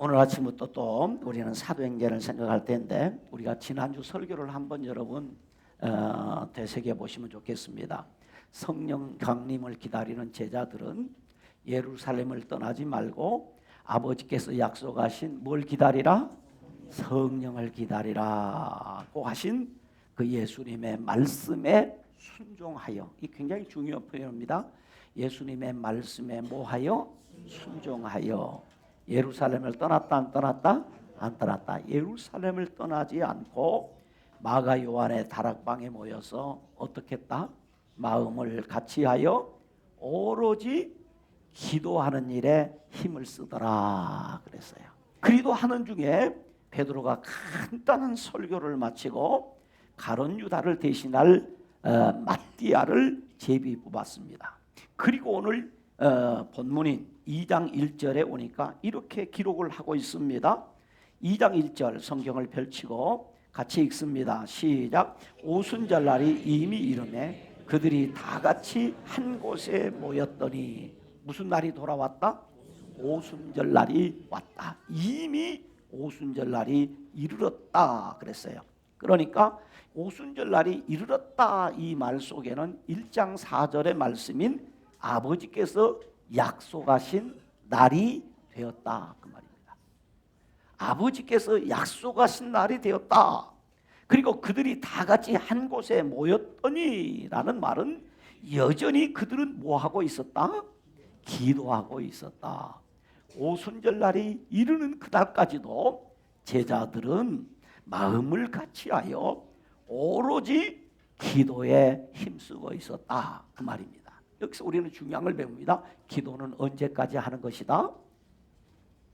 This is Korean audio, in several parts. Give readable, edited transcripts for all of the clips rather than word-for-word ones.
오늘 아침부터 또 우리는 사도행전을 생각할 텐데 우리가 지난주 설교를 한번 여러분 되새겨 보시면 좋겠습니다. 성령 강림을 기다리는 제자들은 예루살렘을 떠나지 말고 아버지께서 약속하신 뭘 기다리라? 성령을 기다리라고 하신 그 예수님의 말씀에 순종하여, 이 굉장히 중요한 표현입니다. 예수님의 말씀에 뭐하여? 순종하여. 예루살렘을 떠났다 안 떠났다? 안 떠났다. 예루살렘을 떠나지 않고 마가 요한의 다락방에 모여서 어떻게 했다? 마음을 같이하여 오로지 기도하는 일에 힘을 쓰더라 그랬어요. 기도하는 중에 베드로가 간단한 설교를 마치고 가룟 유다를 대신할 마띠아를 제비 뽑았습니다. 그리고 오늘 본문인 2장 1절에 오니까 이렇게 기록을 하고 있습니다. 2장 1절 성경을 펼치고 같이 읽습니다. 시작. 오순절날이 이미 이르매 그들이 다 같이 한 곳에 모였더니, 무슨 날이 돌아왔다? 오순절날이 왔다. 이미 오순절날이 이르렀다 그랬어요. 그러니까 오순절날이 이르렀다 이 말 속에는 1장 4절의 말씀인 아버지께서 약속하신 날이 되었다 그 말입니다. 아버지께서 약속하신 날이 되었다. 그리고 그들이 다 같이 한 곳에 모였더니 라는 말은 여전히 그들은 뭐하고 있었다? 기도하고 있었다. 오순절날이 이르는 그날까지도 제자들은 마음을 같이하여 오로지 기도에 힘쓰고 있었다 그 말입니다. 여기서 우리는 중요한 걸 배웁니다. 기도는 언제까지 하는 것이다?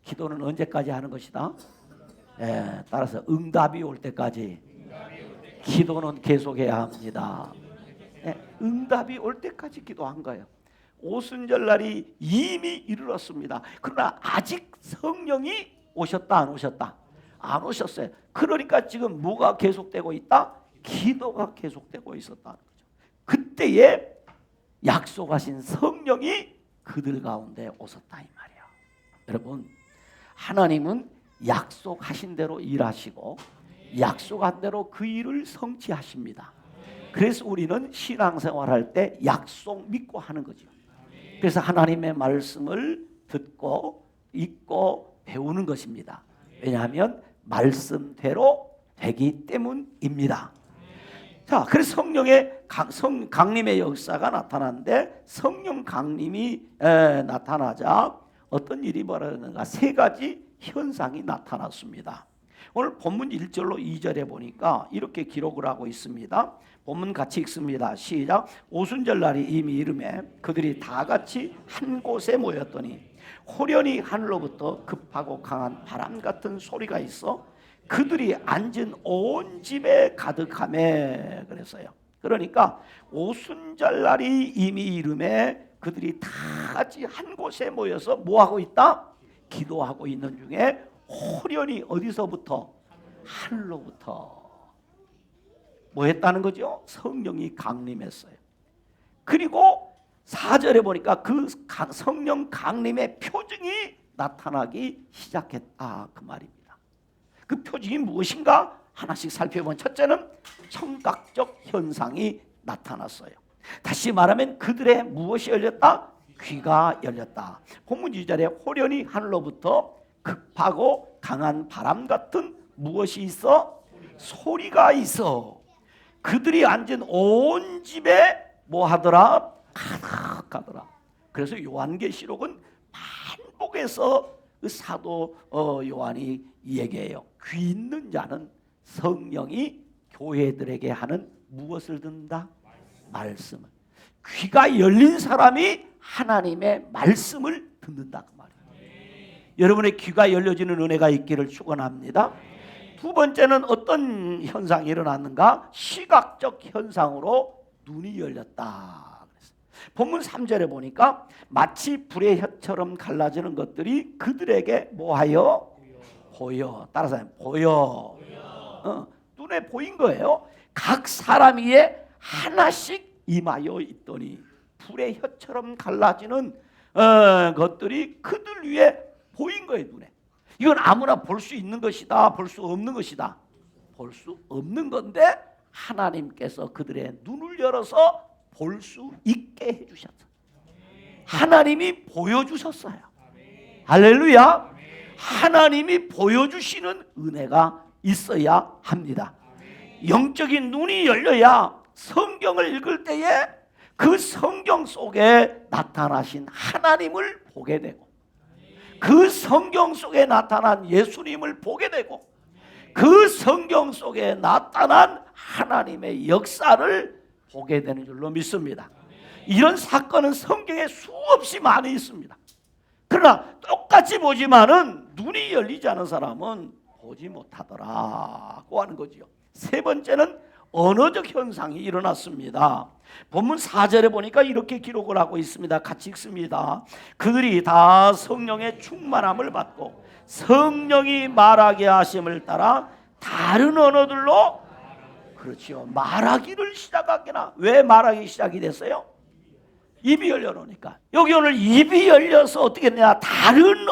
기도는 언제까지 하는 것이다? 따라서 응답이 올 때까지 기도는 계속해야 합니다. 응답이 올 때까지 기도한 거예요. 오순절날이 이미 이르렀습니다. 그러나 아직 성령이 오셨다 안 오셨다? 안 오셨어요. 그러니까 지금 뭐가 계속되고 있다? 기도가 계속되고 있었다는 거죠. 그때에 약속하신 성령이 그들 가운데 오셨다 이 말이에요. 여러분, 하나님은 약속하신 대로 일하시고 약속한 대로 그 일을 성취하십니다. 그래서 우리는 신앙생활할 때 약속 믿고 하는 거죠. 그래서 하나님의 말씀을 듣고 읽고 배우는 것입니다. 왜냐하면 말씀대로 되기 때문입니다. 자, 그래서 성령의 강림의 역사가 나타나는데, 성령 강림이 나타나자 어떤 일이 벌어졌는가? 세 가지 현상이 나타났습니다. 오늘 본문 1절로 2절에 보니까 이렇게 기록을 하고 있습니다. 본문 같이 읽습니다. 시작. 오순절날이 이미 이르매 그들이 다 같이 한 곳에 모였더니 호련히 하늘로부터 급하고 강한 바람 같은 소리가 있어 그들이 앉은 온 집에 가득하매 그랬어요. 그러니까 오순절날이 이미 이르매 그들이 다 같이 한 곳에 모여서 뭐하고 있다? 기도하고 있는 중에 호련히 어디서부터? 하늘로부터 뭐 했다는 거죠? 성령이 강림했어요. 그리고 4절에 보니까 그 성령 강림의 표징이 나타나기 시작했다 그 말입니다. 그 표징이 무엇인가? 하나씩 살펴본 첫째는 청각적 현상이 나타났어요. 다시 말하면 그들의 무엇이 열렸다? 귀가 열렸다. 본문 2절에 호련히 하늘로부터 급하고 강한 바람 같은 무엇이 있어? 소리가 있어. 그들이 앉은 온 집에 뭐 하더라? 가득하더라. 그래서 요한계시록은 반복해서 그 사도 요한이 얘기해요. 귀 있는 자는 성령이 교회들에게 하는 무엇을 듣는다? 말씀을. 귀가 열린 사람이 하나님의 말씀을 듣는다 그 말이에요. 여러분의 귀가 열려지는 은혜가 있기를 축원합니다. 두 번째는 어떤 현상이 일어났는가? 시각적 현상으로 눈이 열렸다. 본문 3절에 보니까 마치 불의 혀처럼 갈라지는 것들이 그들에게 뭐하여? 보여. 따라서 보여. 눈에 보인 거예요. 각 사람 위에 하나씩 임하여 있더니 불의 혀처럼 갈라지는 것들이 그들 위에 보인 거예요, 눈에. 이건 아무나 볼 수 있는 것이다, 볼 수 없는 것이다. 볼 수 없는 건데 하나님께서 그들의 눈을 열어서 볼 수 있게 해주셨어요. 하나님이 보여주셨어요. 할렐루야. 하나님이 보여주시는 은혜가 있어야 합니다. 영적인 눈이 열려야 성경을 읽을 때에 그 성경 속에 나타나신 하나님을 보게 되고, 그 성경 속에 나타난 예수님을 보게 되고, 그 성경 속에 나타난 하나님의 역사를 보게 되는 줄로 믿습니다. 이런 사건은 성경에 수없이 많이 있습니다. 그러나 똑같이 보지만은 눈이 열리지 않은 사람은 보지 못하더라고 하는 거지요. 세 번째는 언어적 현상이 일어났습니다. 본문 4절에 보니까 이렇게 기록을 하고 있습니다. 같이 읽습니다. 그들이 다 성령의 충만함을 받고 성령이 말하게 하심을 따라 다른 언어들로, 그렇죠, 말하기를 시작하기나. 왜 말하기 시작이 됐어요? 입이 열려놓으니까. 여기 오늘 입이 열려서 어떻게 했냐, 다른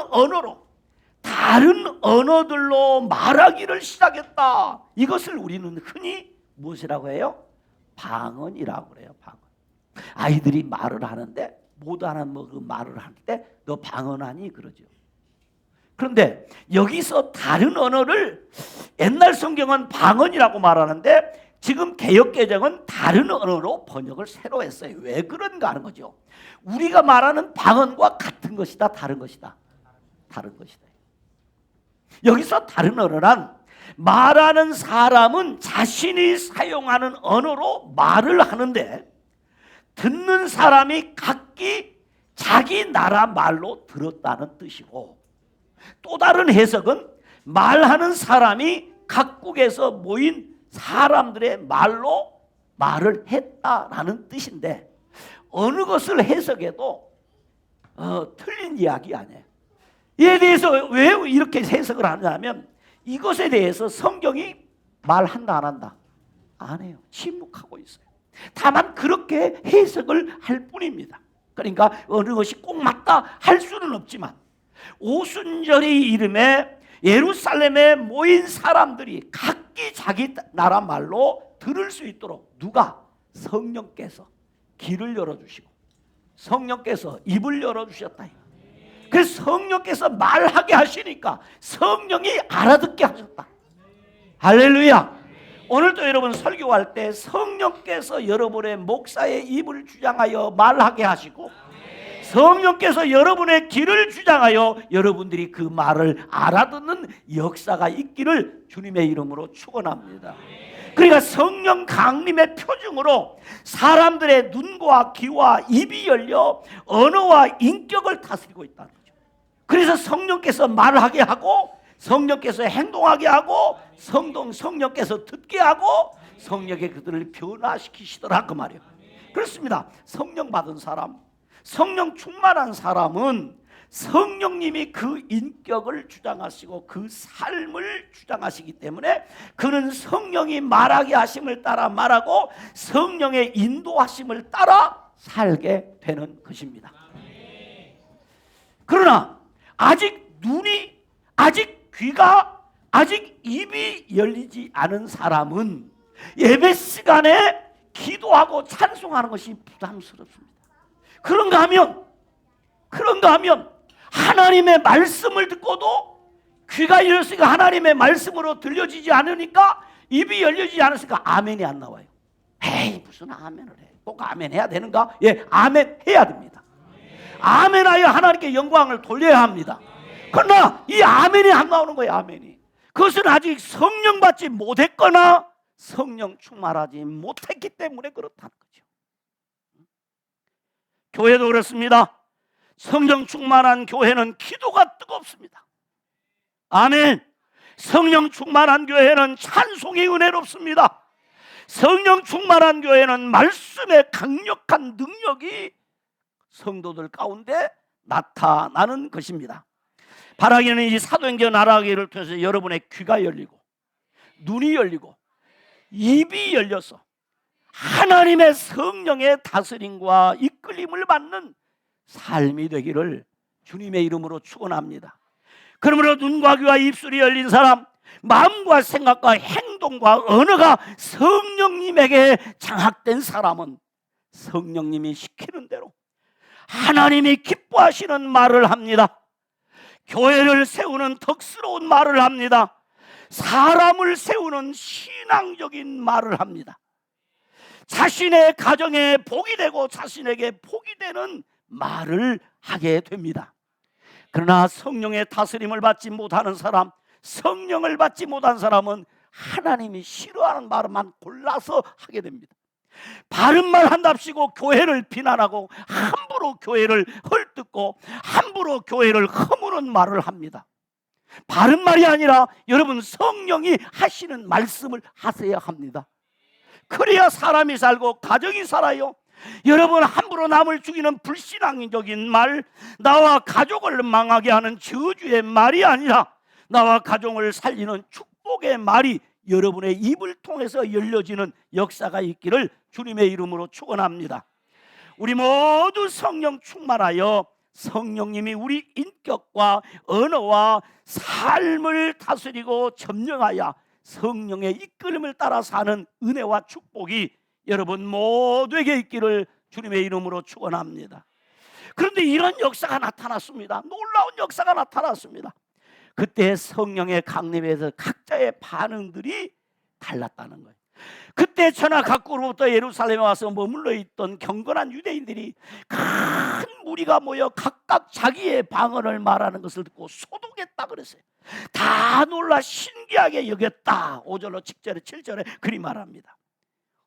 언어들로 말하기를 시작했다. 이것을 우리는 흔히 무엇이라고 해요? 방언이라고 그래요. 방언. 아이들이 말을 하는데 못 하는 그 말을 할 때 너 방언하니 그러죠. 그런데 여기서 다른 언어를, 옛날 성경은 방언이라고 말하는데 지금 개역개정은 다른 언어로 번역을 새로 했어요. 왜 그런가 하는 거죠. 우리가 말하는 방언과 같은 것이다, 다른 것이다? 다른 것이다. 여기서 다른 언어란, 말하는 사람은 자신이 사용하는 언어로 말을 하는데 듣는 사람이 각기 자기 나라 말로 들었다는 뜻이고, 또 다른 해석은 말하는 사람이 각국에서 모인 사람들의 말로 말을 했다라는 뜻인데, 어느 것을 해석해도 틀린 이야기 아니에요. 이에 대해서 왜 이렇게 해석을 하냐면, 이것에 대해서 성경이 말한다 안 한다? 안 해요. 침묵하고 있어요. 다만 그렇게 해석을 할 뿐입니다. 그러니까 어느 것이 꼭 맞다 할 수는 없지만, 오순절의 이름에 예루살렘에 모인 사람들이 각기 자기 나라 말로 들을 수 있도록 누가? 성령께서 길을 열어주시고 성령께서 입을 열어주셨다. 그래서 성령께서 말하게 하시니까 성령이 알아듣게 하셨다. 할렐루야. 오늘도 여러분 설교할 때 성령께서 여러분의 목사의 입을 주장하여 말하게 하시고, 성령께서 여러분의 길을 주장하여 여러분들이 그 말을 알아듣는 역사가 있기를 주님의 이름으로 축원합니다. 그러니까 성령 강림의 표징으로 사람들의 눈과 귀와 입이 열려 언어와 인격을 다스리고 있다는 거죠. 그래서 성령께서 말하게 하고, 성령께서 행동하게 하고, 성령께서 듣게 하고, 성령의 그들을 변화시키시더라 그 말이에요. 그렇습니다. 성령 받은 사람, 성령 충만한 사람은 성령님이 그 인격을 주장하시고 그 삶을 주장하시기 때문에 그는 성령이 말하게 하심을 따라 말하고 성령의 인도하심을 따라 살게 되는 것입니다. 그러나 아직 눈이, 아직 귀가, 아직 입이 열리지 않은 사람은 예배 시간에 기도하고 찬송하는 것이 부담스럽습니다. 그런가 하면 하나님의 말씀을 듣고도 귀가 열렸으니까 하나님의 말씀으로 들려지지 않으니까, 입이 열려지지 않았으니까 아멘이 안 나와요. 에이, 무슨 아멘을 해? 꼭 아멘 해야 되는가? 예, 아멘 해야 됩니다. 아멘하여 하나님께 영광을 돌려야 합니다. 그러나 이 아멘이 안 나오는 거예요. 아멘이. 그것은 아직 성령 받지 못했거나 성령 충만하지 못했기 때문에 그렇다는 거죠. 교회도 그렇습니다. 성령 충만한 교회는 기도가 뜨겁습니다. 아멘. 성령 충만한 교회는 찬송이 은혜롭습니다. 성령 충만한 교회는 말씀의 강력한 능력이 성도들 가운데 나타나는 것입니다. 바라기는 이 사도행전 나라기를 통해서 여러분의 귀가 열리고 눈이 열리고 입이 열려서 하나님의 성령의 다스림과 이끌림을 받는 삶이 되기를 주님의 이름으로 축원합니다. 그러므로 눈과 귀와 입술이 열린 사람, 마음과 생각과 행동과 언어가 성령님에게 장악된 사람은 성령님이 시키는 대로 하나님이 기뻐하시는 말을 합니다. 교회를 세우는 덕스러운 말을 합니다. 사람을 세우는 신앙적인 말을 합니다. 자신의 가정에 복이 되고 자신에게 복이 되는 말을 하게 됩니다. 그러나 성령의 다스림을 받지 못하는 사람, 성령을 받지 못한 사람은 하나님이 싫어하는 말만 골라서 하게 됩니다. 바른 말 한답시고 교회를 비난하고 함부로 교회를 헐뜯고 함부로 교회를 허무는 말을 합니다. 바른 말이 아니라 여러분 성령이 하시는 말씀을 하셔야 합니다. 그래야 사람이 살고 가정이 살아요. 여러분 함부로 남을 죽이는 불신앙적인 말, 나와 가족을 망하게 하는 저주의 말이 아니라 나와 가정을 살리는 축복의 말이 여러분의 입을 통해서 열려지는 역사가 있기를 주님의 이름으로 축원합니다. 우리 모두 성령 충만하여 성령님이 우리 인격과 언어와 삶을 다스리고 점령하여 성령의 이끌림을 따라 사는 은혜와 축복이 여러분 모두에게 있기를 주님의 이름으로 축원합니다. 그런데 이런 역사가 나타났습니다. 놀라운 역사가 나타났습니다. 그때 성령의 강림에서 각자의 반응들이 달랐다는 거예요. 그때 천하 각국으로부터 예루살렘에 와서 머물러 있던 경건한 유대인들이 큰 무리가 모여 각각 자기의 방언을 말하는 것을 듣고 소동했다 그랬어요. 다 놀라 신기하게 여겼다. 5절로 6절에 7절에 그리 말합니다.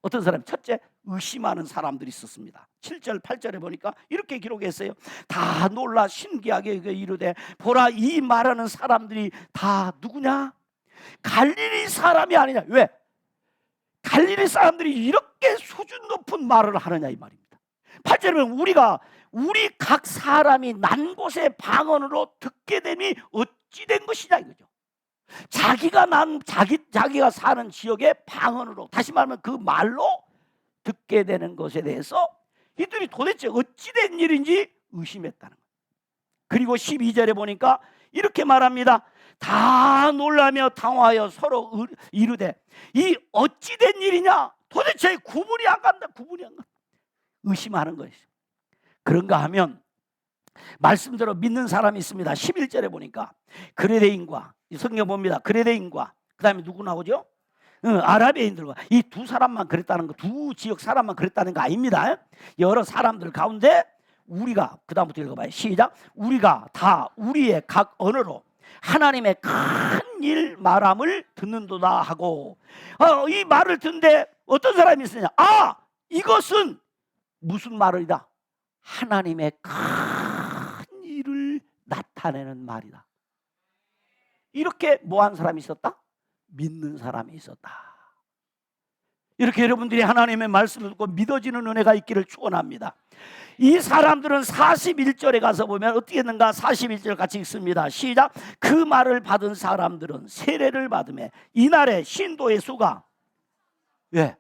어떤 사람, 첫째, 의심하는 사람들이 있었습니다. 7절 8절에 보니까 이렇게 기록했어요. 다 놀라 신기하게 이르되 보라, 이 말하는 사람들이 다 누구냐? 갈릴리 사람이 아니냐. 왜? 갈릴리 사람들이 이렇게 수준 높은 말을 하느냐 이 말입니다. 8절에 보면 우리 각 사람이 난 곳의 방언으로 듣게 되니 어찌 된 것이냐 이거죠. 자기가 사는 지역의 방언으로, 다시 말하면 그 말로 듣게 되는 것에 대해서 이들이 도대체 어찌 된 일인지 의심했다는 거예요. 그리고 12절에 보니까 이렇게 말합니다. 다 놀라며 당황하여 서로 이르되 이 어찌 된 일이냐? 도대체 구분이 안 간다. 의심하는 것이죠. 그런가 하면 말씀대로 믿는 사람이 있습니다. 11절에 보니까 그레데인과, 성경 봅니다. 그레데인과 그 다음에 누구 나오죠? 아라비아인들과 이 두 사람만 그랬다는 거, 두 지역 사람만 그랬다는 거 아닙니다. 여러 사람들 가운데 우리가, 그 다음부터 읽어봐요. 시작. 우리가 다 우리의 각 언어로 하나님의 큰 일 말함을 듣는도다 하고, 이 말을 듣는데 어떤 사람이 있으냐? 이것은 무슨 말이다? 하나님의 큰 일을 나타내는 말이다. 이렇게 뭐한 사람이 있었다? 믿는 사람이 있었다. 이렇게 여러분들이 하나님의 말씀을 듣고 믿어지는 은혜가 있기를 축원합니다. 이 사람들은 41절에 가서 보면 어떻게 했는가? 41절 같이 읽습니다. 시작. 그 말을 받은 사람들은 세례를 받으며 이날에 신도의 수가, 왜?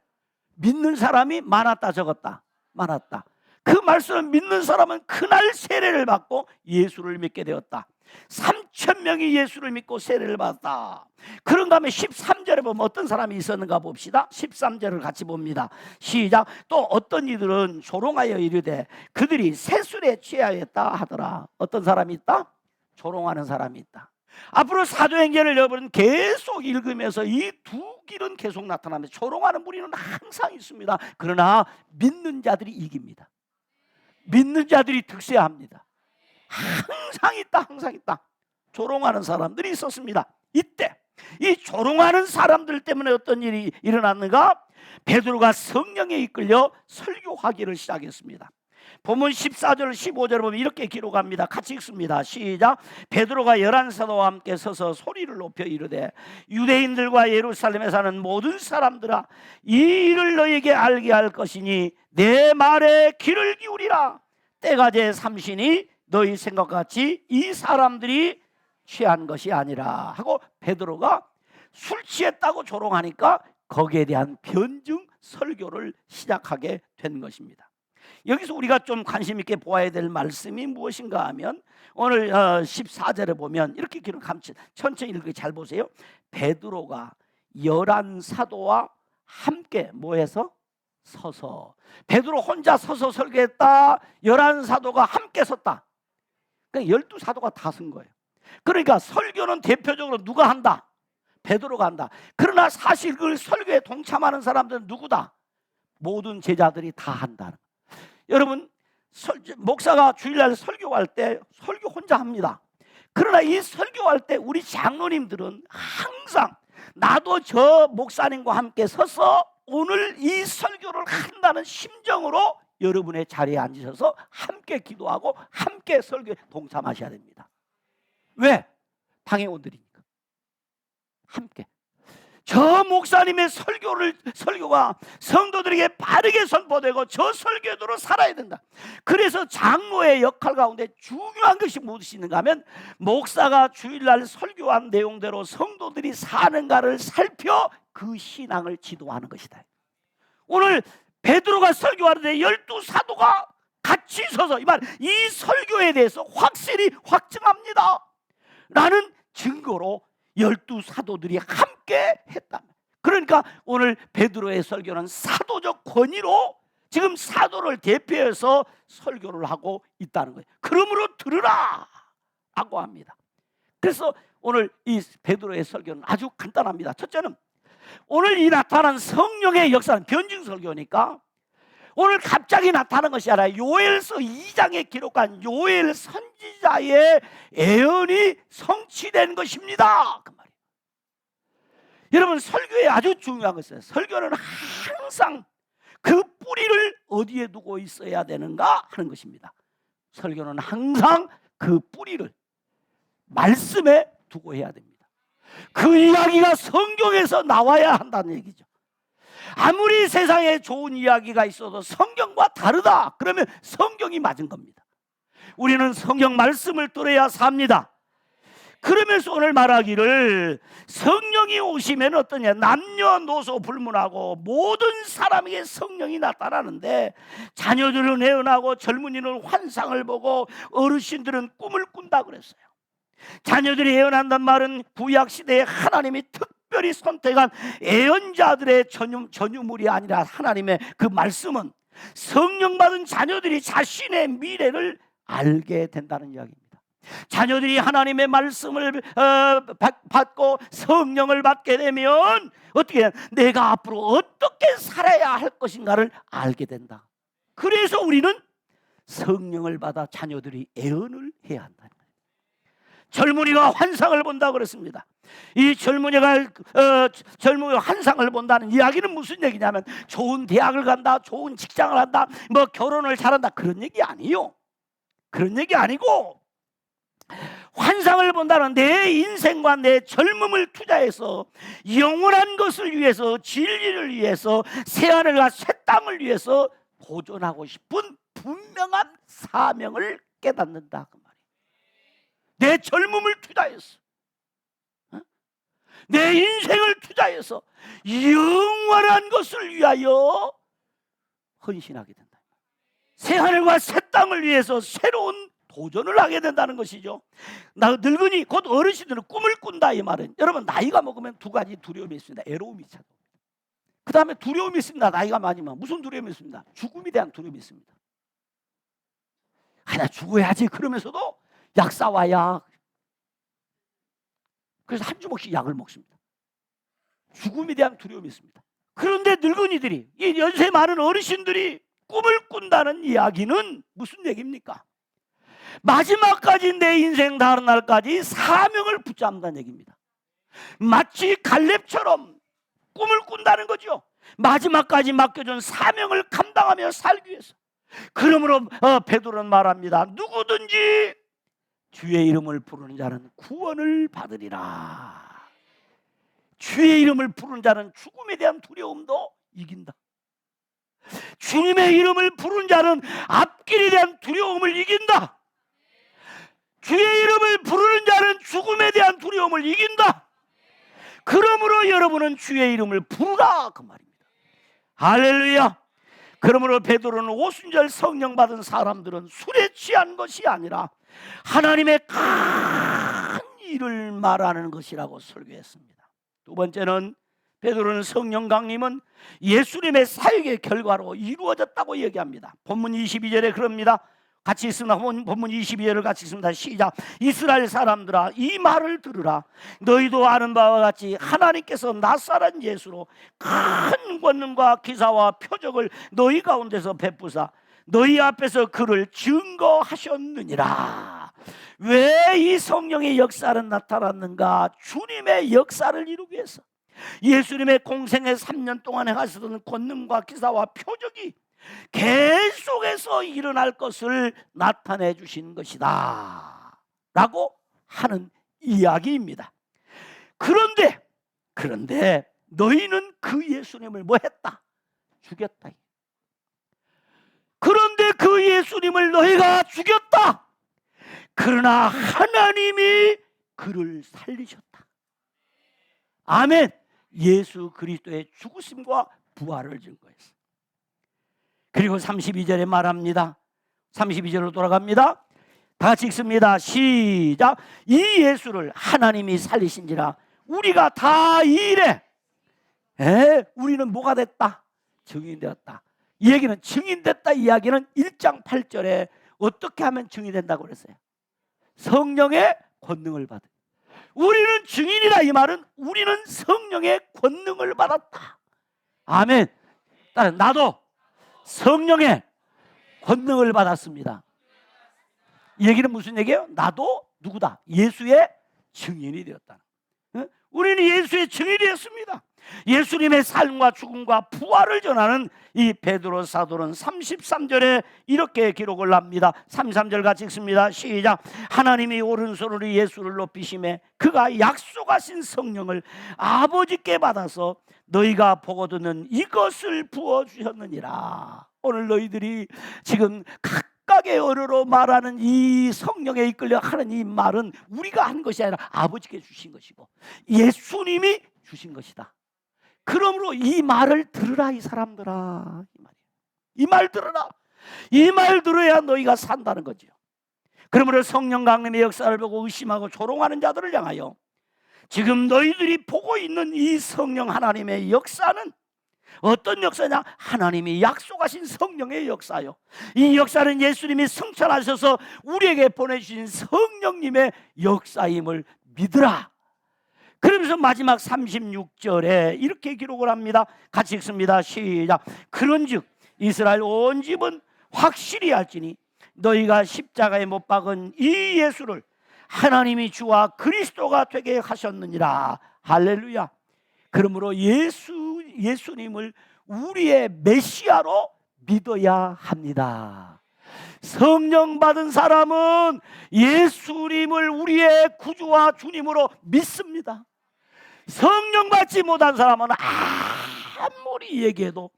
믿는 사람이 많았다 적었다? 많았다. 그 말씀을 믿는 사람은 그날 세례를 받고 예수를 믿게 되었다. 3,000명이 예수를 믿고 세례를 받았다. 그런가 하면 13절에 보면 어떤 사람이 있었는가 봅시다. 13절을 같이 봅니다. 시작. 또 어떤 이들은 조롱하여 이르되 그들이 새술에 취하였다 하더라. 어떤 사람이 있다? 조롱하는 사람이 있다. 앞으로 사도행전을 여러분 계속 읽으면서 이 두 길은 계속 나타나면서 조롱하는 무리는 항상 있습니다. 그러나 믿는 자들이 이깁니다. 믿는 자들이 득세합니다. 항상 있다. 조롱하는 사람들이 있었습니다. 이때 이 조롱하는 사람들 때문에 어떤 일이 일어났는가? 베드로가 성령에 이끌려 설교하기를 시작했습니다. 본문 14절 15절을 보면 이렇게 기록합니다. 같이 읽습니다. 시작. 베드로가 11사도와 함께 서서 소리를 높여 이르되 유대인들과 예루살렘에 사는 모든 사람들아, 이 일을 너희에게 알게 할 것이니 내 말에 귀를 기울이라. 때가 제 삼시니 너희 생각같이 이 사람들이 취한 것이 아니라 하고, 베드로가 술 취했다고 조롱하니까 거기에 대한 변증 설교를 시작하게 된 것입니다. 여기서 우리가 좀 관심 있게 보아야 될 말씀이 무엇인가 하면 오늘 14절에 보면 이렇게 기록, 천천히 읽기 잘 보세요. 베드로가 11 사도와 함께 뭐해서? 서서. 베드로 혼자 서서 설교했다. 11 사도가 함께 섰다. 그러니까 12 사도가 다 쓴 거예요. 그러니까 설교는 대표적으로 누가 한다? 베드로가 한다. 그러나 사실 그 설교에 동참하는 사람들은 누구다? 모든 제자들이 다 한다는 거예요. 여러분, 목사가 주일날 설교할 때 설교 혼자 합니다. 그러나 이 설교할 때 우리 장로님들은 항상 나도 저 목사님과 함께 서서 오늘 이 설교를 한다는 심정으로 여러분의 자리에 앉으셔서 함께 기도하고 함께 설교에 동참하셔야 됩니다. 왜? 당회원들이니까. 함께. 저 목사님의 설교가 성도들에게 바르게 선포되고 저 설교대로 살아야 된다. 그래서 장로의 역할 가운데 중요한 것이 무엇이 있는가 하면 목사가 주일날 설교한 내용대로 성도들이 사는가를 살펴 그 신앙을 지도하는 것이다. 오늘 베드로가 설교하는데 12 사도가 같이 서서 이 설교에 대해서 확실히 확증합니다 라는 증거로 12 사도들이 함께 했다. 그러니까 오늘 베드로의 설교는 사도적 권위로 지금 사도를 대표해서 설교를 하고 있다는 거예요. 그러므로 들으라 라고 합니다. 그래서 오늘 이 베드로의 설교는 아주 간단합니다. 첫째는 오늘 이 나타난 성령의 역사는 변증 설교니까 오늘 갑자기 나타난 것이 아니라 요엘서 2장에 기록한 요엘 선지자의 예언이 성취된 것입니다. 그 말이에요. 여러분, 설교에 아주 중요한 것은 설교는 항상 그 뿌리를 어디에 두고 있어야 되는가 하는 것입니다. 설교는 항상 그 뿌리를 말씀에 두고 해야 됩니다. 그 이야기가 성경에서 나와야 한다는 얘기죠. 아무리 세상에 좋은 이야기가 있어도 성경과 다르다 그러면 성경이 맞은 겁니다. 우리는 성경 말씀을 들어야 삽니다. 그러면서 오늘 말하기를 성령이 오시면 어떠냐, 남녀노소 불문하고 모든 사람에게 성령이 나타나는데 자녀들은 애언하고 젊은이는 환상을 보고 어르신들은 꿈을 꾼다 그랬어요. 자녀들이 애언한단 말은 구약시대에 하나님이 특별히 선택한 애언자들의 전유물이 아니라 하나님의 그 말씀은 성령 받은 자녀들이 자신의 미래를 알게 된다는 이야기입니다. 자녀들이 하나님의 말씀을 받고 성령을 받게 되면 어떻게 내가 앞으로 어떻게 살아야 할 것인가를 알게 된다. 그래서 우리는 성령을 받아 자녀들이 애언을 해야 한다는 거예요. 젊은이가 환상을 본다 그랬습니다. 이 젊은이가 환상을 본다는 이야기는 무슨 얘기냐면 좋은 대학을 간다, 좋은 직장을 한다, 뭐 결혼을 잘한다 그런 얘기 아니에요. 그런 얘기 아니고 환상을 본다는 내 인생과 내 젊음을 투자해서 영원한 것을 위해서, 진리를 위해서, 새하늘과 새 땅을 위해서 도전하고 싶은 분명한 사명을 깨닫는다 그 말이에요. 내 젊음을 투자해서, 내 인생을 투자해서 영원한 것을 위하여 헌신하게 된다. 새하늘과 새 땅을 위해서 새로운 도전을 하게 된다는 것이죠. 늙은이 곧 어르신들은 꿈을 꾼다 이 말은, 여러분 나이가 먹으면 두 가지 두려움이 있습니다. 애로움이 있죠. 그 다음에 두려움이 있습니다. 나이가 많으면 무슨 두려움이 있습니다. 죽음에 대한 두려움이 있습니다. 나 죽어야지 그러면서도 약사와 약, 그래서 한 주먹씩 약을 먹습니다. 죽음에 대한 두려움이 있습니다. 그런데 늙은이들이, 이 연세 많은 어르신들이 꿈을 꾼다는 이야기는 무슨 얘기입니까? 마지막까지 내 인생 다른 날까지 사명을 붙잡는다는 얘기입니다. 마치 갈렙처럼 꿈을 꾼다는 거죠. 마지막까지 맡겨준 사명을 감당하며 살기 위해서. 그러므로 베드로는 말합니다. 누구든지 주의 이름을 부르는 자는 구원을 받으리라. 주의 이름을 부르는 자는 죽음에 대한 두려움도 이긴다. 주님의 이름을 부르는 자는 앞길에 대한 두려움을 이긴다. 주의 이름을 부르는 자는 죽음에 대한 두려움을 이긴다. 그러므로 여러분은 주의 이름을 부르라 그 말입니다. 할렐루야. 그러므로 베드로는 오순절 성령 받은 사람들은 술에 취한 것이 아니라 하나님의 큰 일을 말하는 것이라고 설교했습니다. 두 번째는 베드로는 성령 강림은 예수님의 사역의 결과로 이루어졌다고 얘기합니다. 본문 22절에 그럽니다. 같이 있습니다. 본문 22절을 같이 있습니다. 시작. 이스라엘 사람들아, 이 말을 들으라. 너희도 아는 바와 같이 하나님께서 낫사렛 예수로 큰 권능과 기사와 표적을 너희 가운데서 베푸사 너희 앞에서 그를 증거하셨느니라. 왜 이 성령의 역사는 나타났는가? 주님의 역사를 이루기 위해서. 예수님의 공생의 3년 동안 행하시던 권능과 기사와 표적이 계속해서 일어날 것을 나타내 주신 것이다 라고 하는 이야기입니다. 그런데 너희는 그 예수님을 뭐 했다? 죽였다. 그런데 그 예수님을 너희가 죽였다. 그러나 하나님이 그를 살리셨다. 아멘. 예수 그리스도의 죽으심과 부활을 증거했어. 그리고 32절에 말합니다. 32절로 돌아갑니다. 다 같이 읽습니다. 시작. 이 예수를 하나님이 살리신지라 우리가 다 이래. 우리는 뭐가 됐다? 증인되었다. 이 얘기는 증인됐다 이야기는 1장 8절에 어떻게 하면 증인된다고 그랬어요? 성령의 권능을 받은. 우리는 증인이라 이 말은 우리는 성령의 권능을 받았다. 아멘. 나도 성령의 권능을 받았습니다. 이 얘기는 무슨 얘기예요? 나도 누구다? 예수의 증인이 되었다. 우리는 예수의 증인이 되었습니다. 예수님의 삶과 죽음과 부활을 전하는 이 베드로 사도는 33절에 이렇게 기록을 합니다. 33절 같이 읽습니다. 시작. 하나님이 오른손으로 예수를 높이심에 그가 약속하신 성령을 아버지께 받아서 너희가 보고 듣는 이것을 부어주셨느니라. 오늘 너희들이 지금 각각의 언어로 말하는 이 성령에 이끌려 하는 이 말은 우리가 한 것이 아니라 아버지께 주신 것이고 예수님이 주신 것이다. 그러므로 이 말을 들으라 이 사람들아. 이 말 들으라. 이 말 들어야 너희가 산다는 거죠. 그러므로 성령 강림의 역사를 보고 의심하고 조롱하는 자들을 향하여 지금 너희들이 보고 있는 이 성령 하나님의 역사는 어떤 역사냐? 하나님이 약속하신 성령의 역사요. 이 역사는 예수님이 성찬하셔서 우리에게 보내주신 성령님의 역사임을 믿으라. 그러면서 마지막 36절에 이렇게 기록을 합니다. 같이 읽습니다. 시작. 그런즉 이스라엘 온 집은 확실히 알지니 너희가 십자가에 못 박은 이 예수를 하나님이 주와 그리스도가 되게 하셨느니라. 할렐루야. 그러므로 예수님을 우리의 메시아로 믿어야 합니다. 성령 받은 사람은 예수님을 우리의 구주와 주님으로 믿습니다. 성령 받지 못한 사람은 아무리 얘기해도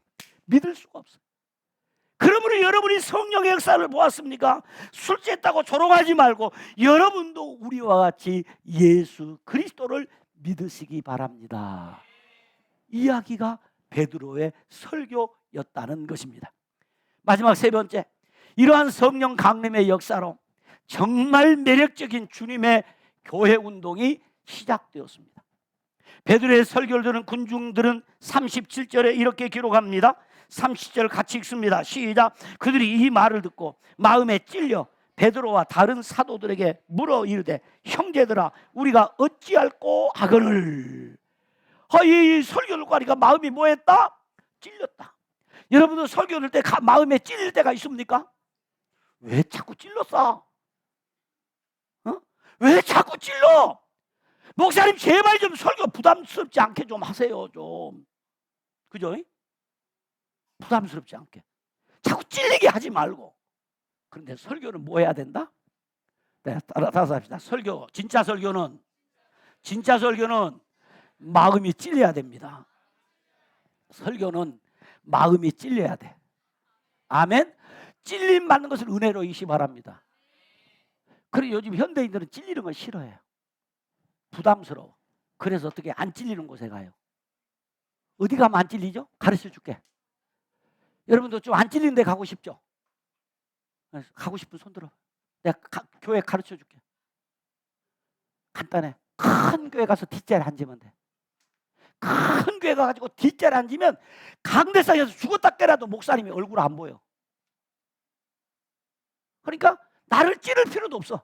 믿을 수가 없어요. 그러므로 여러분이 성령의 역사를 보았습니까? 술 취했다고 조롱하지 말고 여러분도 우리와 같이 예수 그리스도를 믿으시기 바랍니다. 이야기가 베드로의 설교였다는 것입니다. 마지막 세 번째, 이러한 성령 강림의 역사로 정말 매력적인 주님의 교회 운동이 시작되었습니다. 베드로의 설교를 들은 군중들은 37절에 이렇게 기록합니다. 30절 같이 읽습니다. 시작. 그들이 이 말을 듣고 마음에 찔려 베드로와 다른 사도들에게 물어 이르되 형제들아 우리가 어찌할꼬 하거늘. 이 설교를 하니까 마음이 뭐했다? 찔렸다. 여러분도 설교 들을 때 마음에 찔릴 때가 있습니까? 왜 자꾸 찔렀어? 왜 자꾸 찔러? 목사님 제발 좀 설교 부담스럽지 않게 좀 하세요. 좀 그죠? 부담스럽지 않게 자꾸 찔리게 하지 말고. 그런데 설교는 뭐 해야 된다? 네, 따라서 합시다. 진짜 설교는 마음이 찔려야 됩니다. 설교는 마음이 찔려야 돼. 아멘. 찔림 받는 것을 은혜로 이시 바랍니다. 그리고 요즘 현대인들은 찔리는 걸 싫어해요. 부담스러워. 그래서 어떻게 안 찔리는 곳에 가요? 어디 가면 안 찔리죠? 가르쳐 줄게. 여러분도 좀 안 찔린 데 가고 싶죠? 가고 싶은 손 들어. 내가 교회 가르쳐 줄게. 간단해. 큰 교회 가서 뒷자리 앉으면 돼. 큰 교회 가가지고 뒷자리 앉으면 강대상에서 죽었다 깨라도 목사님이 얼굴 안 보여. 그러니까 나를 찌를 필요도 없어.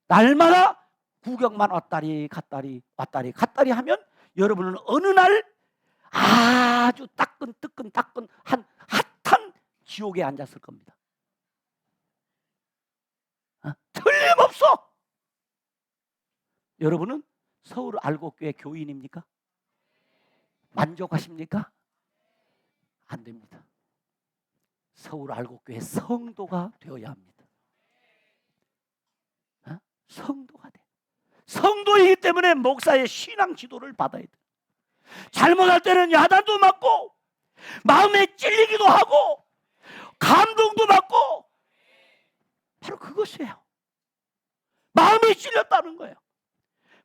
날마다 구경만 왔다리 갔다리 왔다리 갔다리 하면 여러분은 어느 날 아주 따끈따끈한 핫한 지옥에 앉았을 겁니다. 틀림없어. 여러분은 서울 알곡교회 교인입니까? 만족하십니까? 안 됩니다. 서울 알곡교회 성도가 되어야 합니다. 성도가 돼. 성도이기 때문에 목사의 신앙 지도를 받아야 돼. 잘못할 때는 야단도 맞고 마음에 찔리기도 하고 감동도 받고, 바로 그것이에요. 마음에 찔렸다는 거예요.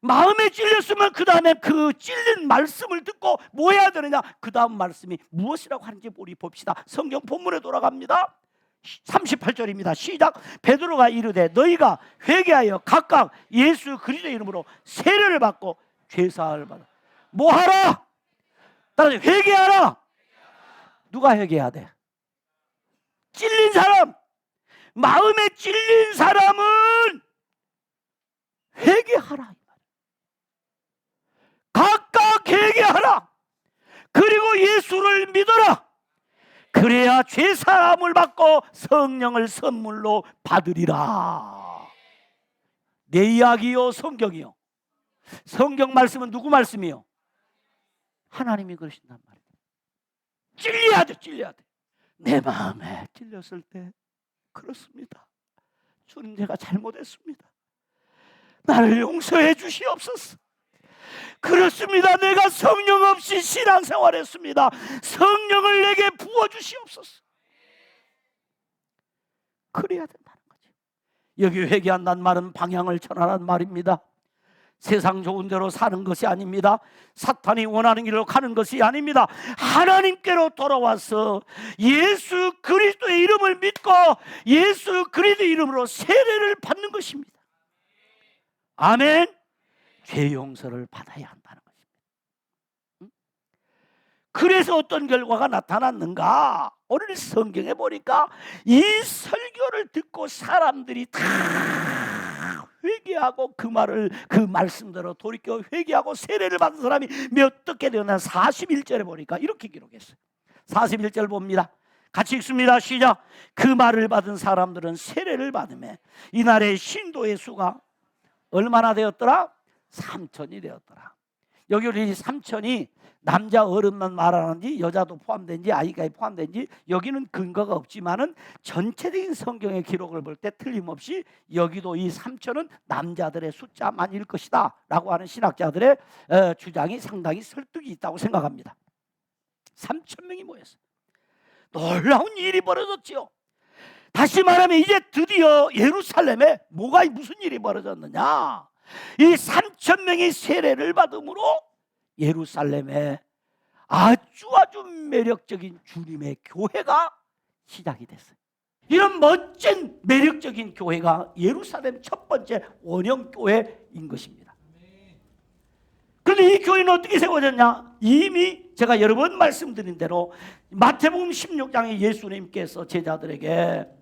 마음에 찔렸으면 그 다음에 그 찔린 말씀을 듣고 뭐 해야 되느냐? 그 다음 말씀이 무엇이라고 하는지 우리 봅시다. 성경 본문에 돌아갑니다. 38절입니다. 시작. 베드로가 이르되 너희가 회개하여 각각 예수 그리스도의 이름으로 세례를 받고 죄사함을 받아. 뭐하라? 따라서 회개하라. 누가 회개해야 돼? 찔린 사람. 마음에 찔린 사람은 회개하라. 각각 회개하라. 그리고 예수를 믿어라. 그래야 죄사함을 받고 성령을 선물로 받으리라. 내 이야기요, 성경이요? 성경 말씀은 누구 말씀이요? 하나님이 그러신단 말이에요. 찔려야 돼, 찔려야 돼. 내 마음에 찔렸을 때 그렇습니다. 주님, 제가 잘못했습니다. 나를 용서해 주시옵소서. 그렇습니다. 내가 성령 없이 신앙생활했습니다. 성령을 내게 부어주시옵소서. 그래야 된다는 거죠. 여기 회개한다는 말은 방향을 전하라는 말입니다. 세상 좋은 대로 사는 것이 아닙니다. 사탄이 원하는 길로 가는 것이 아닙니다. 하나님께로 돌아와서 예수 그리스도의 이름을 믿고 예수 그리스도의 이름으로 세례를 받는 것입니다. 아멘. 죄 용서를 받아야 한다는 것입니다. 그래서 어떤 결과가 나타났는가? 오늘 성경에 보니까 이 설교를 듣고 사람들이 다 회개하고 그 말씀대로 돌이켜 회개하고 세례를 받은 사람이 어떻게 되었나? 41절에 보니까 이렇게 기록했어요. 41절 봅니다. 같이 읽습니다. 시작. 그 말을 받은 사람들은 세례를 받으며 이날의 신도의 수가 얼마나 되었더라? 3천이 되었더라. 여기 우리 3천이 남자 어른만 말하는지 여자도 포함된지 아이가 포함된지 여기는 근거가 없지만은 전체적인 성경의 기록을 볼 때 틀림없이 여기도 이 3천은 남자들의 숫자만일 것이다 라고 하는 신학자들의 주장이 상당히 설득이 있다고 생각합니다. 3천 명이 모였어요. 놀라운 일이 벌어졌지요. 다시 말하면 이제 드디어 예루살렘에 무슨 일이 벌어졌느냐? 이 3천 명이 세례를 받음으로 예루살렘에 아주 매력적인 주님의 교회가 시작이 됐어요. 이런 멋진 매력적인 교회가 예루살렘 첫 번째 원형 교회인 것입니다. 그런데 이 교회는 어떻게 세워졌냐? 이미 제가 여러 번 말씀드린 대로 마태복음 16장에 예수님께서 제자들에게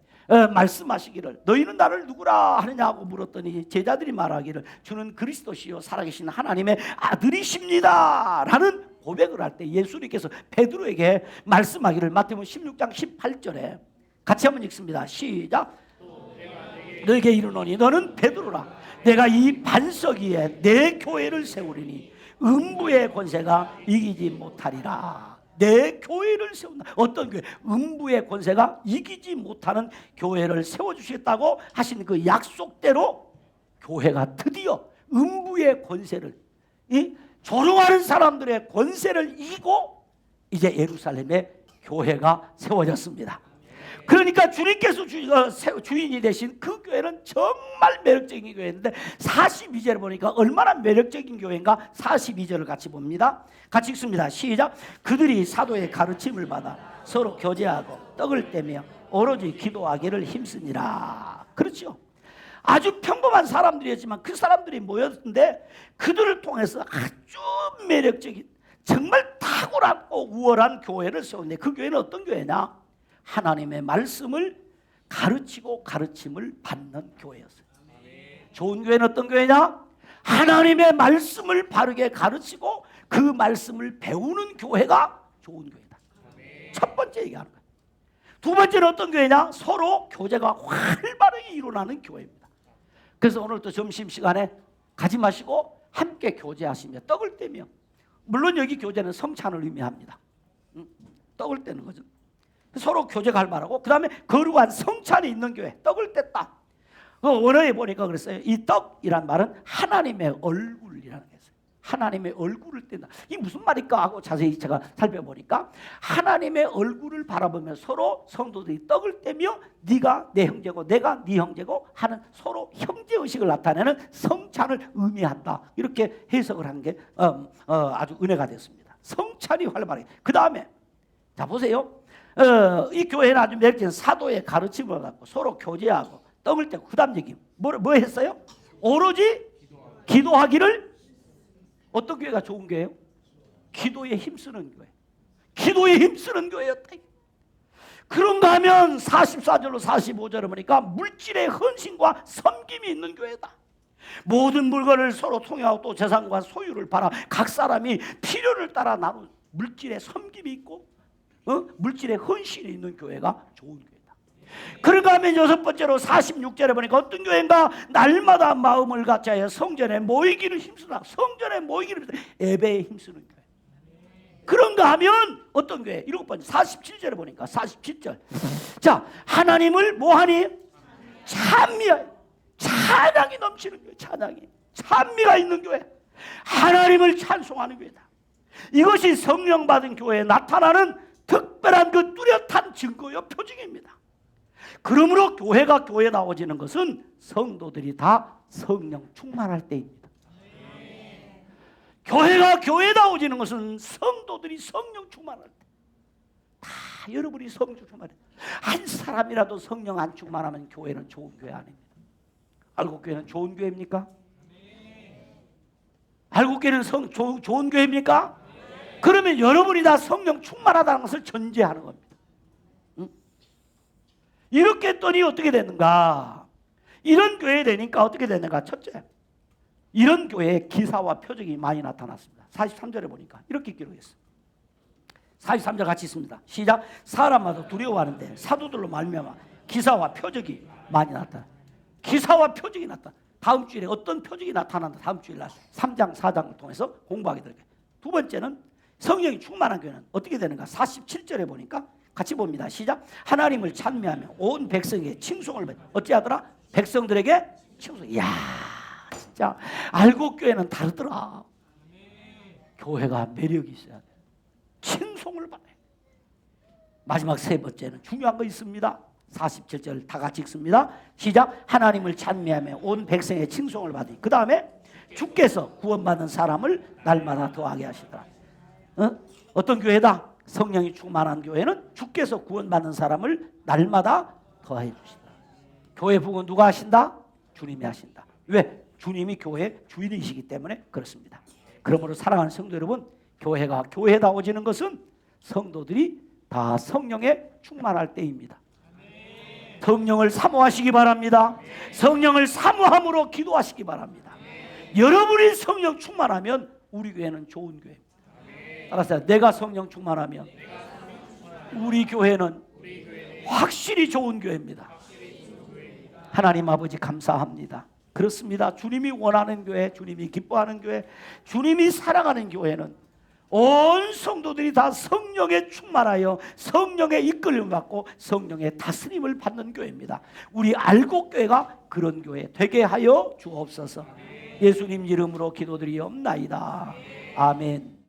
말씀하시기를 너희는 나를 누구라 하느냐고 물었더니 제자들이 말하기를 주는 그리스도시요 살아계신 하나님의 아들이십니다 라는 고백을 할 때 예수님께서 베드로에게 말씀하기를 마태복음 16장 18절에 같이 한번 읽습니다. 시작. 너에게 이르노니 너는 베드로라. 내가 이 반석 위에 내 교회를 세우리니 음부의 권세가 이기지 못하리라. 내 교회를 세운다. 어떤 교회? 음부의 권세가 이기지 못하는 교회를 세워주시겠다고 하신 그 약속대로 교회가 드디어 음부의 권세를, 이 조롱하는 사람들의 권세를 이기고 이제 예루살렘에 교회가 세워졌습니다. 그러니까 주님께서 주인이 되신 그 교회는 정말 매력적인 교회인데 42절을 보니까 얼마나 매력적인 교회인가 42절을 같이 봅니다. 같이 읽습니다. 시작. 그들이 사도의 가르침을 받아 서로 교제하고 떡을 떼며 오로지 기도하기를 힘쓰니라. 그렇죠. 아주 평범한 사람들이었지만 그 사람들이 모였는데 그들을 통해서 아주 매력적인 정말 탁월하고 우월한 교회를 세웠는데 그 교회는 어떤 교회냐? 하나님의 말씀을 가르치고 가르침을 받는 교회였어요. 좋은 교회는 어떤 교회냐? 하나님의 말씀을 바르게 가르치고 그 말씀을 배우는 교회가 좋은 교회다. 첫 번째 얘기하는 거예요. 두 번째는 어떤 교회냐? 서로 교제가 활발하게 일어나는 교회입니다. 그래서 오늘 또 점심시간에 가지 마시고 함께 교제하시며 떡을 떼며, 물론 여기 교제는 성찬을 의미합니다. 떡을 떼는 거죠. 서로 교제가 활발하고 그 다음에 거룩한 성찬이 있는 교회, 떡을 뗐다. 원어에 보니까 그랬어요. 이 떡이란 말은 하나님의 얼굴이라는 게 있어요. 하나님의 얼굴을 뗀다. 이게 무슨 말일까 하고 자세히 제가 살펴보니까 하나님의 얼굴을 바라보며 서로 성도들이 떡을 떼며 네가 내 형제고 내가 네 형제고 하는 서로 형제의식을 나타내는 성찬을 의미한다. 이렇게 해석을 한 게 아주 은혜가 됐습니다. 성찬이 활발하게. 그 다음에 자 보세요. 이 교회는 아주 매력적인 사도의 가르침을 갖고 서로 교제하고 떡을 떼고 그 다음 얘기 뭐 했어요? 오로지 기도하기를. 어떤 교회가 좋은 교회예요? 기도에 힘쓰는 교회. 기도에 힘쓰는 교회였다. 그런가 하면 44절로 45절을 보니까 물질의 헌신과 섬김이 있는 교회다. 모든 물건을 서로 통용하고 또 재산과 소유를 팔아 각 사람이 필요를 따라 나누는 물질의 섬김이 있고 물질의 헌신이 있는 교회가 좋은 교회다. 그런가 하면 여섯 번째로 46절에 보니까 어떤 교회인가? 날마다 마음을 같이하여 성전에 모이기를 힘쓰다. 성전에 모이기를 예배에 힘쓰는 교회. 그런가 하면 어떤 교회? 일곱 번째 47절에 보니까 47절. 자, 하나님을 뭐하니? 찬양이 넘치는 교회. 찬미가 있는 교회. 하나님을 찬송하는 교회다. 이것이 성령 받은 교회에 나타나는 특별한 그 뚜렷한 증거요 표징입니다. 그러므로 교회가 교회다워지는 것은 성도들이 다 성령 충만할 때입니다. 교회가 교회다워지는 것은 성도들이 성령 충만할 때. 다 여러분이 성령 충만해. 한 사람이라도 성령 안 충만하면 교회는 좋은 교회 아닙니다. 알고 교회는 좋은 교회입니까? 알고 교회는 좋은 교회입니까? 그러면 여러분이 다 성령 충만하다는 것을 전제하는 겁니다. 이렇게 했더니 어떻게 되는가? 이런 교회 되니까 어떻게 되는가? 첫째, 이런 교회에 기사와 표적이 많이 나타났습니다. 43절에 보니까 이렇게 기록했어요. 43절 같이 있습니다. 시작. 사람마다 두려워하는데 사도들로 말미암아 기사와 표적이 많이 나타나. 기사와 표적이 나타나. 다음 주일에 어떤 표적이 나타난다. 다음 주일 날 3장 4장을 통해서 공부하게 될 거예요. 두 번째는 성령이 충만한 교회는 어떻게 되는가? 47절에 보니까 같이 봅니다. 시작. 하나님을 찬미하며 온 백성에게 칭송을 받. 어찌하더라? 백성들에게 칭송. 이야, 진짜 알곡 교회는 다르더라. 교회가 매력이 있어야 돼. 칭송을 받아요. 마지막 세 번째는 중요한 거 있습니다. 47절 다 같이 읽습니다. 시작. 하나님을 찬미하며 온 백성의 칭송을 받으니 그 다음에 주께서 구원받는 사람을 날마다 더하게 하시더라. 어떤 교회다? 성령이 충만한 교회는 주께서 구원받는 사람을 날마다 더해 주신다. 교회 부흥은 누가 하신다? 주님이 하신다. 왜? 주님이 교회의 주인이시기 때문에 그렇습니다. 그러므로 사랑하는 성도 여러분, 교회가 교회다워지는 것은 성도들이 다 성령에 충만할 때입니다. 성령을 사모하시기 바랍니다. 성령을 사모함으로 기도하시기 바랍니다. 여러분이 성령 충만하면 우리 교회는 좋은 교회입니다. 알았어요. 내가 성령 충만하면 우리 교회는 확실히 좋은 교회입니다. 하나님 아버지 감사합니다. 그렇습니다. 주님이 원하는 교회, 주님이 기뻐하는 교회, 주님이 사랑하는 교회는 온 성도들이 다 성령에 충만하여 성령의 이끌림을 받고 성령의 다스림을 받는 교회입니다. 우리 알곡교회가 그런 교회 되게 하여 주옵소서. 예수님 이름으로 기도드리옵나이다. 아멘.